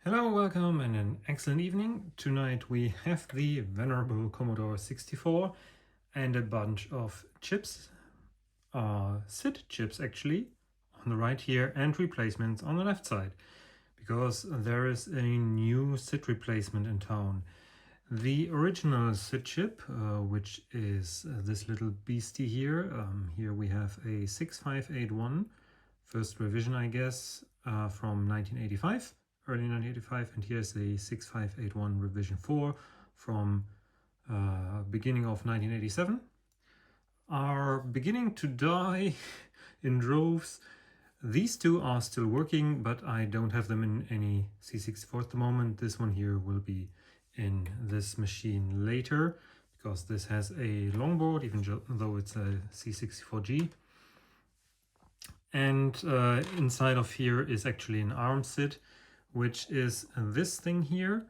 Hello, welcome and an excellent evening. Tonight we have the venerable Commodore 64 and a bunch of chips, SID chips actually, on the right here and replacements on the left side, because there is a new SID replacement in town. The original SID chip, which is this little beastie here, here we have a 6581, first revision I guess, from 1985. Early 1985, and here's a 6581 revision 4 from beginning of 1987, are beginning to die in droves. These two are still working, but I don't have them in any C64 at the moment. This one here will be in this machine later, because this has a longboard, even though it's a C64G. And inside of here is actually an ARM SID, which is this thing here.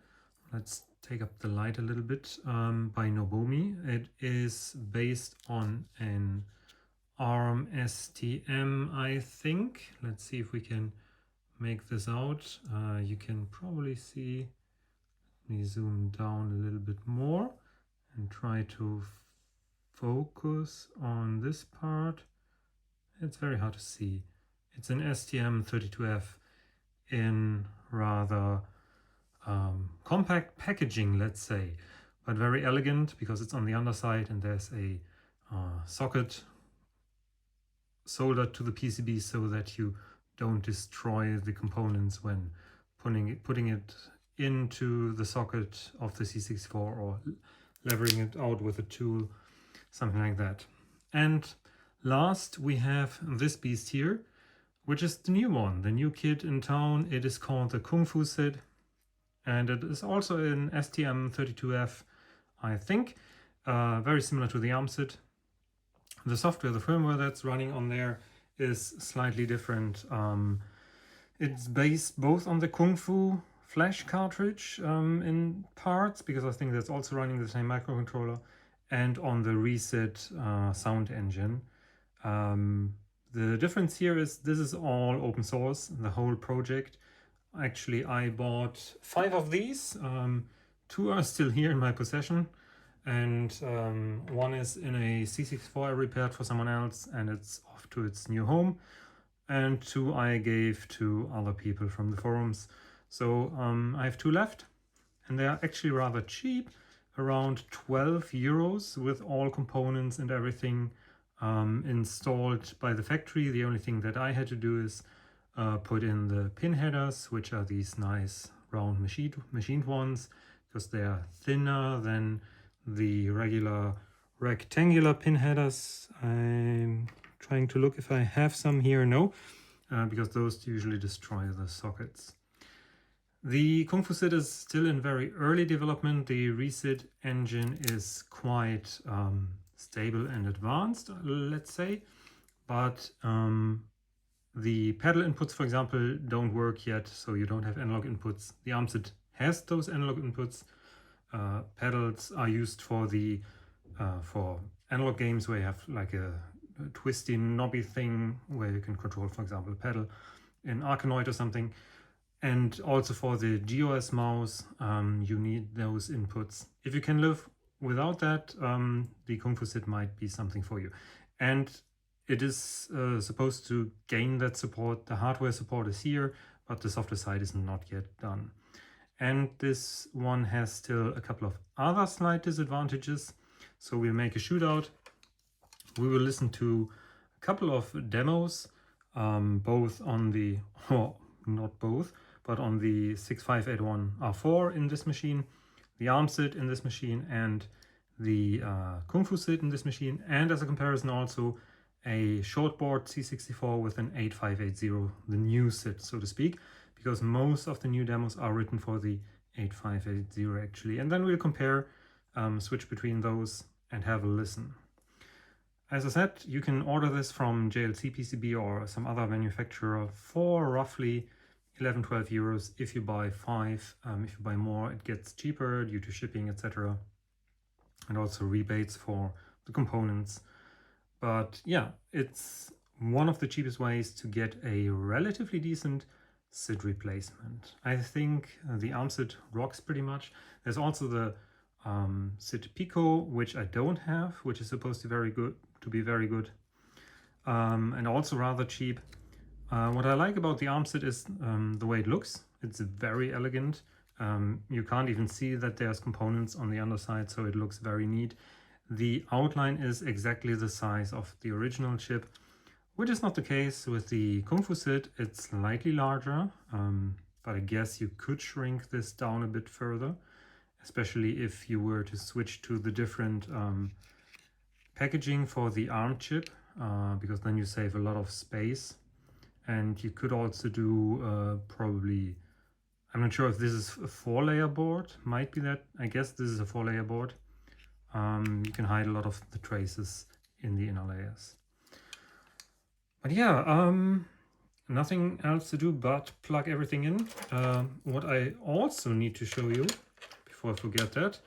Let's take up the light a little bit, by Nobomi. It is based on an ARM STM, I think. Let's see if we can make this out. You can probably see, let me zoom down a little bit more and try to focus on this part. It's very hard to see. It's an STM32F in rather compact packaging, let's say, but very elegant because it's on the underside and there's a socket soldered to the PCB so that you don't destroy the components when putting it into the socket of the C64 or levering it out with a tool, something like that. And last we have this beast here, which is the new one, the new kid in town. It is called the Kung Fu SID, and it is also an STM32F, I think, very similar to the ARM SID. The software, the firmware that's running on there is slightly different. It's based both on the Kung Fu flash cartridge in parts, because I think that's also running the same microcontroller, and on the RESID sound engine. The difference here is this is all open source, the whole project. Actually, I bought 5 of these. 2 are still here in my possession, and one is in a C64 I repaired for someone else and it's off to its new home, and 2 I gave to other people from the forums. So I have 2 left, and they are actually rather cheap, around 12 euros with all components and everything installed by the factory. The only thing that I had to do is put in the pin headers, which are these nice round machined ones, because they are thinner than the regular rectangular pin headers. I'm trying to look if I have some here. No, because those usually destroy the sockets. The Kung Fu SID is still in very early development. The RESID engine is quite stable and advanced, let's say, but the pedal inputs, for example, don't work yet, so you don't have analog inputs. The ARM SID has those analog inputs. Pedals are used for the for analog games where you have like a twisty, knobby thing where you can control, for example, a pedal in Arkanoid or something. And also for the GOS mouse, you need those inputs. If you can live without that, the Kung Fu SID might be something for you. And it is supposed to gain that support. The hardware support is here, but the software side is not yet done. And this one has still a couple of other slight disadvantages. So we'll make a shootout. We will listen to a couple of demos, both on the, or not both, but on the 6581R4 in this machine, the ARM SID in this machine, and the Kung Fu SID in this machine, and as a comparison also a shortboard C64 with an 8580, the new SID, so to speak, because most of the new demos are written for the 8580 actually. And then we'll compare, switch between those and have a listen. As I said, you can order this from JLC PCB or some other manufacturer for roughly 11-12 euros if you buy 5. If you buy more, it gets cheaper due to shipping, etc. and also rebates for the components. But yeah, it's one of the cheapest ways to get a relatively decent SID replacement. I think the ARM SID rocks pretty much. There's also the SID Pico, which I don't have, which is supposed to be very good, and also rather cheap. What I like about the ARM SID is the way it looks. It's very elegant. You can't even see that there's components on the underside, so it looks very neat. The outline is exactly the size of the original chip, which is not the case with the Kung Fu SID. It's slightly larger, but I guess you could shrink this down a bit further, especially if you were to switch to the different packaging for the ARM chip, because then you save a lot of space. And you could also do probably, I'm not sure if this is a 4-layer board, might be that. I guess this is a 4-layer board. You can hide a lot of the traces in the inner layers. But yeah, nothing else to do but plug everything in. What I also need to show you, before I forget that,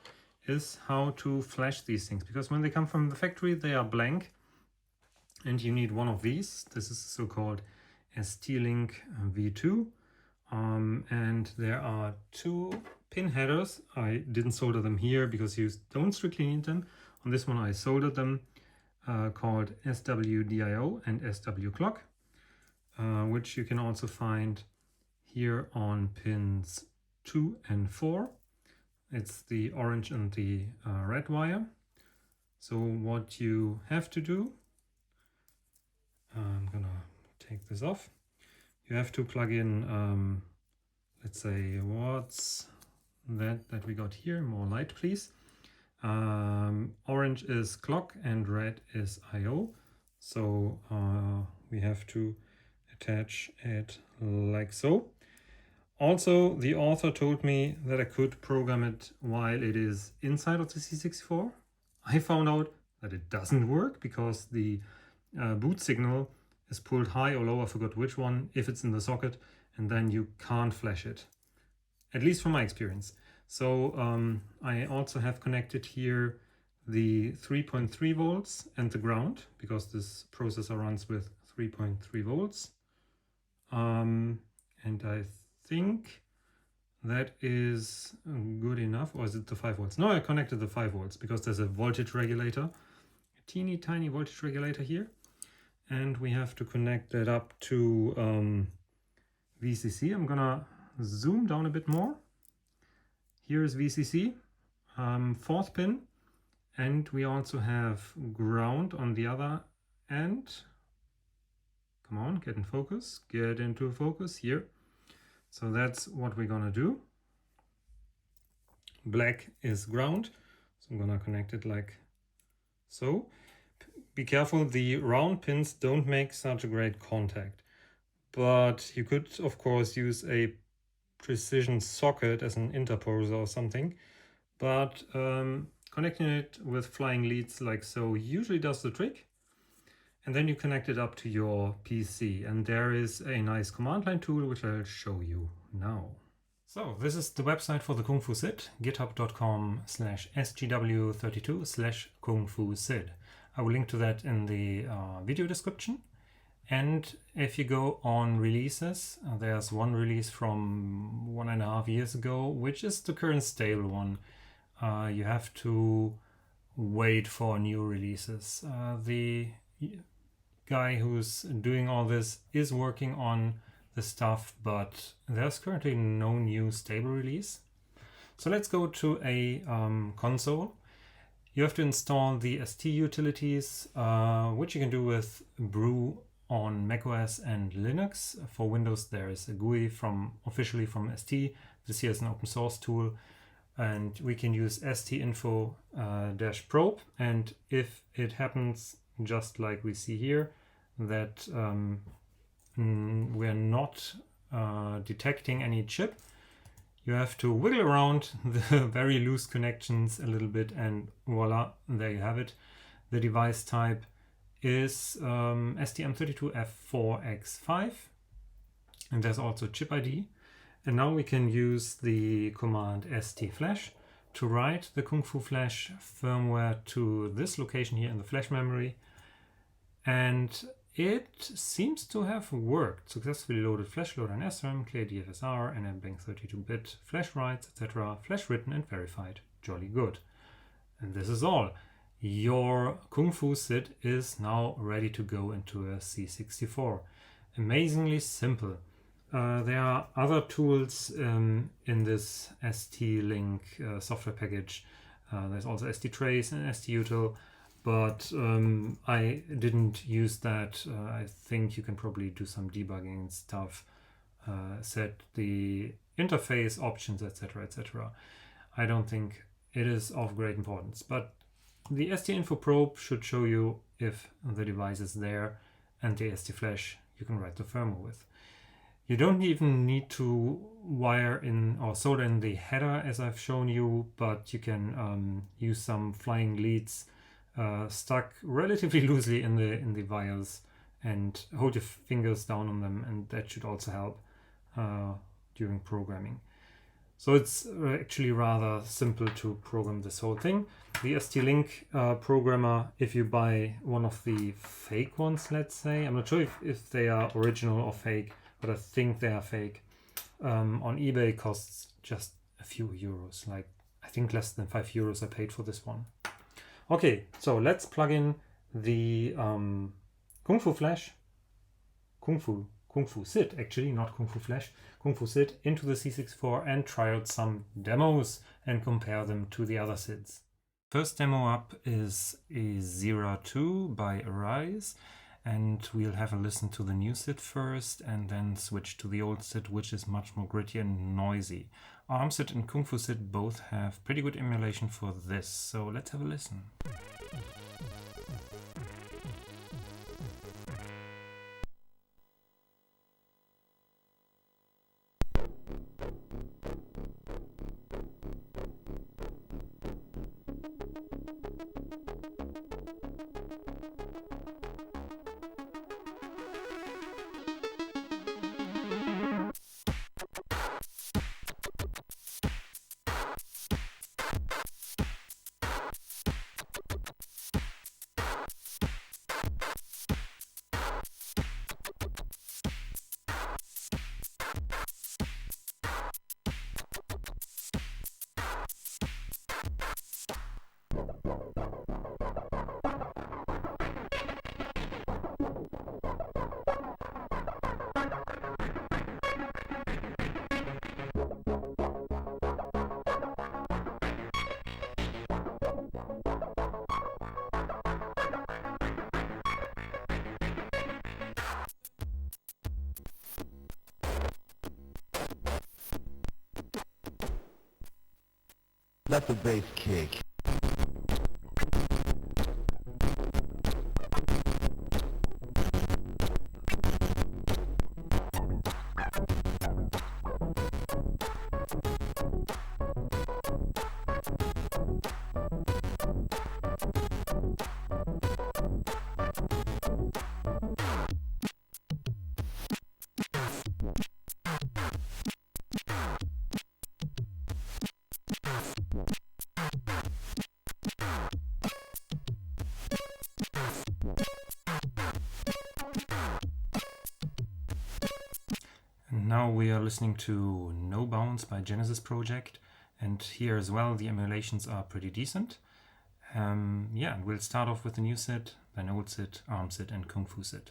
is how to flash these things. Because when they come from the factory, they are blank. And you need one of these. This is so-called ST-Link V2. And there are 2 pin headers. I didn't solder them here because you don't strictly need them. On this one I soldered them, called SWDIO and SW clock, which you can also find here on pins 2 and 4. It's the orange and the red wire. So what you have to do, I'm gonna take this off. You have to plug in, let's say, what's that we got here? More light, please. Orange is clock and red is I/O. So we have to attach it like so. Also, the author told me that I could program it while it is inside of the C64. I found out that it doesn't work because the boot signal is pulled high or low, I forgot which one, if it's in the socket, and then you can't flash it, at least from my experience. So I also have connected here the 3.3 volts and the ground, because this processor runs with 3.3 volts. And I think that is good enough. Or is it the 5 volts? No, I connected the 5 volts because there's a voltage regulator, a teeny tiny voltage regulator here. And we have to connect that up to VCC. I'm gonna zoom down a bit more. Here is VCC, 4th pin, and we also have ground on the other end. Come on, get in focus, get into focus here. So that's what we're gonna do. Black is ground, so I'm gonna connect it like so. Be careful, the round pins don't make such a great contact, but you could of course use a precision socket as an interposer or something, but connecting it with flying leads like so usually does the trick. And then you connect it up to your PC, and there is a nice command line tool which I'll show you now. So this is the website for the Kung Fu SID, github.com/sgw32/Kung Fu SID. I will link to that in the video description. And if you go on releases, there's one release from 1.5 years ago, which is the current stable one. You have to wait for new releases. The guy who's doing all this is working on the stuff, but there's currently no new stable release. So let's go to a console. You have to install the ST utilities, which you can do with brew on macOS and Linux. For Windows there is a GUI officially from ST. This here is an open source tool, and we can use stinfo-probe, and if it happens just like we see here, that we're not detecting any chip, you have to wiggle around the very loose connections a little bit, and voila, there you have it. The device type is STM32F4X5, and there's also chip ID. And now we can use the command stflash to write the Kung Fu Flash firmware to this location here in the flash memory. And it seems to have worked. Successfully loaded flash loader and SRAM, clear DFSR, enabling 32-bit flash writes, etc. Flash written and verified. Jolly good. And this is all. Your Kung Fu SID is now ready to go into a C64. Amazingly simple. There are other tools in this ST-Link software package. There's also ST-Trace and ST-Util, but I didn't use that. I think you can probably do some debugging and stuff, set the interface options, etc., etc. I don't think it is of great importance, but the ST Info probe should show you if the device is there, and the ST Flash you can write the firmware with. You don't even need to wire in or solder in the header as I've shown you, but you can use some flying leads stuck relatively loosely in the wires and hold your fingers down on them, and that should also help during programming. So it's actually rather simple to program this whole thing. The ST-Link programmer, if you buy one of the fake ones, let's say, I'm not sure if they are original or fake, but I think they are fake, on eBay costs just a few euros, like I think less than 5 euros I paid for this one. Okay, so let's plug in the Kung Fu SID, actually, not Kung Fu Flash, Kung Fu SID into the C64 and try out some demos and compare them to the other SIDs. First demo up is a 02 by Arise, and we'll have a listen to the new SID first and then switch to the old SID, which is much more gritty and noisy. ARM SID and Kung Fu SID both have pretty good emulation for this, so let's have a listen. Let the bass kick. Now we are listening to No Bounds by Genesis Project, and here as well the emulations are pretty decent. Yeah, and we'll start off with the new SID, then old SID, ARM SID and Kung Fu SID.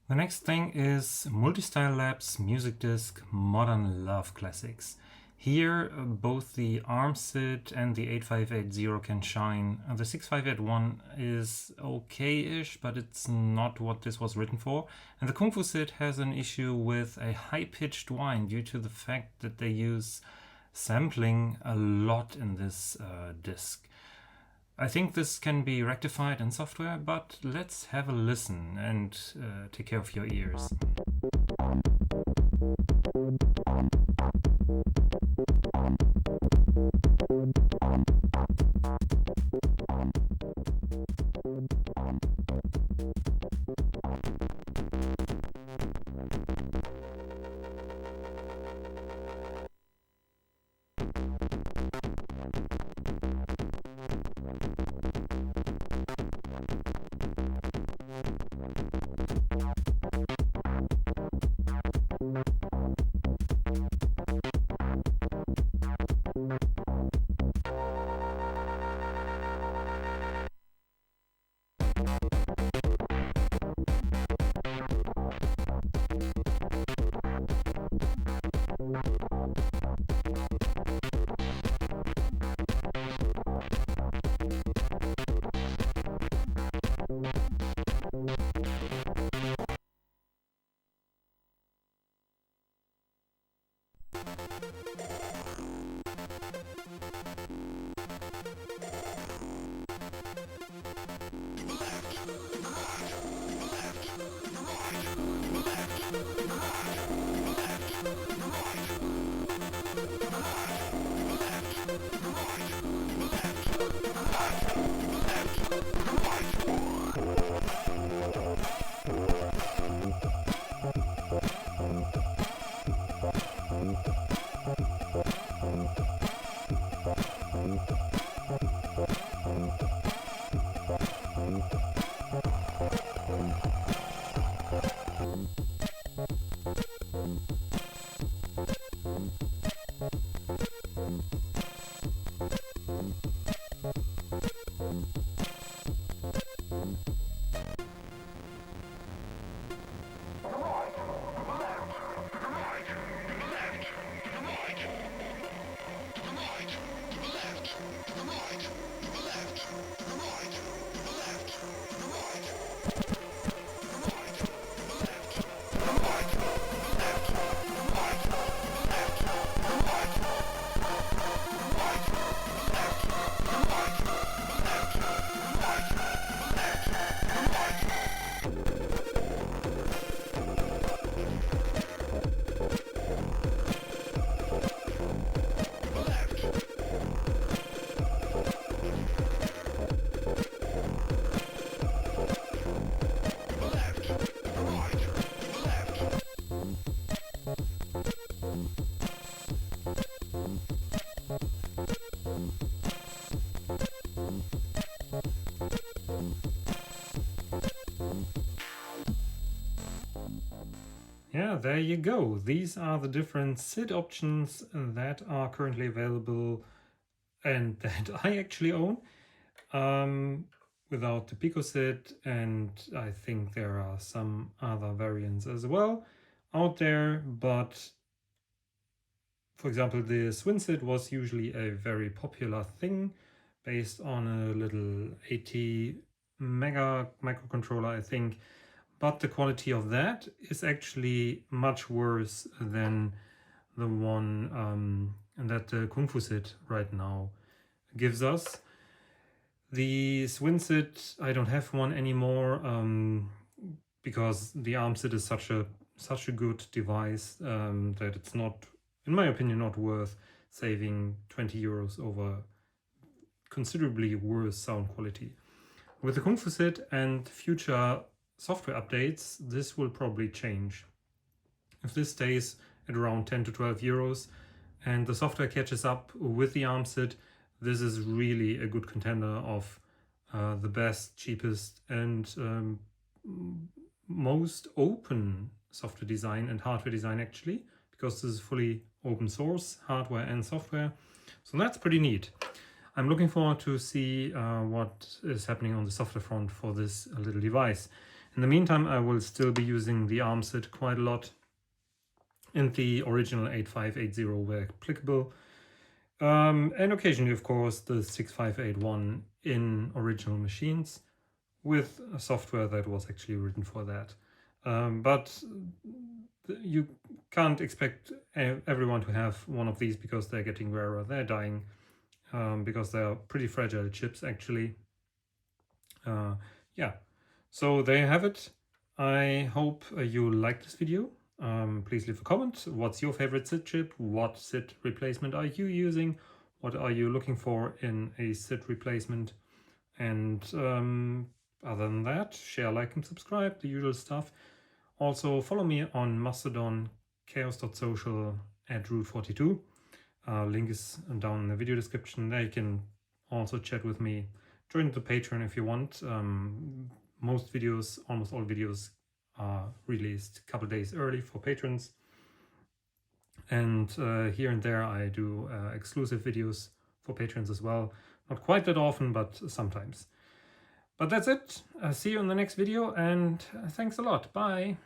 The next thing is Multi-Style Labs Music Disc Modern Love Classics. Here both the ARM SID and the 8580 can shine. The 6581 is okay-ish, but it's not what this was written for. And the Kung Fu SID has an issue with a high-pitched whine due to the fact that they use sampling a lot in this disc. I think this can be rectified in software, but let's have a listen and take care of your ears. Yeah, there you go. These are the different SID options that are currently available and that I actually own, without the Pico SID, and I think there are some other variants as well out there, but for example, the Swin SID was usually a very popular thing based on a little 80 mega microcontroller, I think. But the quality of that is actually much worse than the one that the Kung Fu SID right now gives us. The Swin SID, I don't have one anymore because the ARM SID is such a good device that it's not, in my opinion, not worth saving 20 euros over considerably worse sound quality. With the Kung Fu SID and future software updates, this will probably change. If this stays at around 10 to 12 euros and the software catches up with the ARM SID, this is really a good contender of the best, cheapest and most open software design and hardware design actually, because this is fully open source hardware and software. So that's pretty neat. I'm looking forward to see what is happening on the software front for this little device. In the meantime, I will still be using the ARM SID quite a lot, and the original 8580 where applicable. And occasionally, of course, the 6581 in original machines with a software that was actually written for that. But you can't expect everyone to have one of these because they're getting rarer, they're dying, because they're pretty fragile chips actually. Yeah, so there you have it. I hope you liked this video. Please leave a comment. What's your favorite SID chip? What SID replacement are you using? What are you looking for in a SID replacement? And other than that, share, like, and subscribe, the usual stuff. Also follow me on Mastodon, chaos.social @root42. Link is down in the video description. There you can also chat with me. Join the Patreon if you want. Most videos, almost all videos, are released a couple days early for patrons. And here and there I do exclusive videos for patrons as well. Not quite that often, but sometimes. But that's it. See you in the next video, and thanks a lot. Bye.